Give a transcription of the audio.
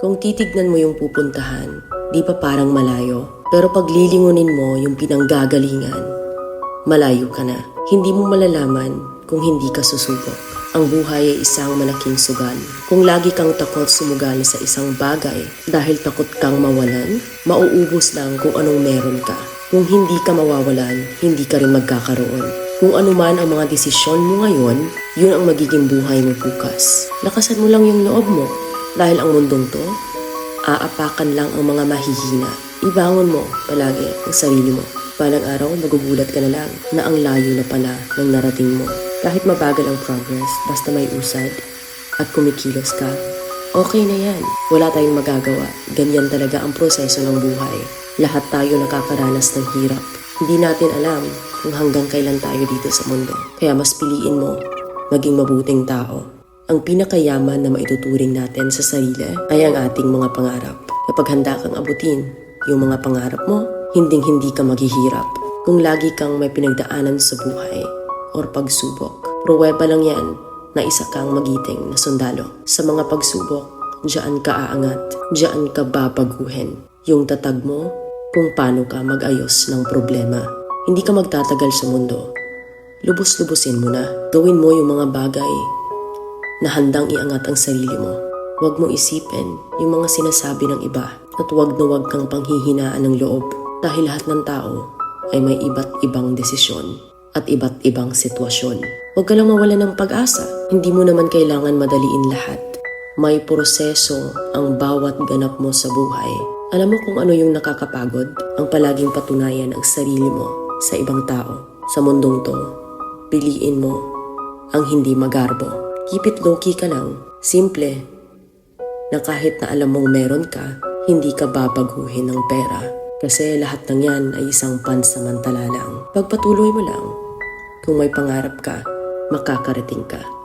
Kung titignan mo yung pupuntahan, di ba parang malayo? Pero pag lilingunin mo yung pinanggagalingan, malayo ka na. Hindi mo malalaman kung hindi ka susubok. Ang buhay ay isang malaking sugal. Kung lagi kang takot sumugal sa isang bagay dahil takot kang mawalan, mauubos lang kung anong meron ka. Kung hindi ka mawawalan, hindi ka rin magkakaroon. Kung ano man ang mga desisyon mo ngayon, yun ang magiging buhay mo bukas. Lakasan mo lang yung loob mo dahil ang mundong to, aapakan lang ang mga mahihina. Ibangon mo palagi ang sarili mo. Balang araw, magugulat ka na lang na ang layo na pala ng narating mo. Kahit mabagal ang progress, basta may usad at kumikilos ka, okay na yan. Wala tayong magagawa. Ganyan talaga ang proseso ng buhay. Lahat tayo nakakaranas ng hirap. Hindi natin alam kung hanggang kailan tayo dito sa mundo. Kaya mas piliin mo maging mabuting tao. Ang pinakayaman na maituturing natin sa sarili ay ang ating mga pangarap. Kapag handa kang abutin yung mga pangarap mo, hinding-hindi ka maghihirap. Kung lagi kang may pinagdaanan sa buhay or pagsubok, pruweba lang yan na isa kang magiting na sundalo. Sa mga pagsubok, diyan ka aangat, diyan ka babaguhin. Yung tatag mo kung paano ka mag-ayos ng problema. Hindi ka magtatagal sa mundo. Lubos-lubusin mo na. Gawin mo yung mga bagay na handang iangat ang sarili mo. Huwag mong isipin yung mga sinasabi ng iba at huwag na huwag kang panghihinaan ng loob dahil lahat ng tao ay may iba't ibang desisyon at iba't ibang sitwasyon. Huwag ka lang mawala ng pag-asa. Hindi mo naman kailangan madaliin lahat. May proseso ang bawat ganap mo sa buhay. Alam mo kung ano yung nakakapagod? Ang palaging patunayan ang sarili mo sa ibang tao. Sa mundong to, piliin mo ang hindi magarbo. Keep it low-key ka lang. Simple. Na kahit na alam mong meron ka, hindi ka babaguhin ng pera. Kasi lahat ng yan ay isang pansamantala lang. Pagpatuloy mo lang. Kung may pangarap ka, makakarating ka.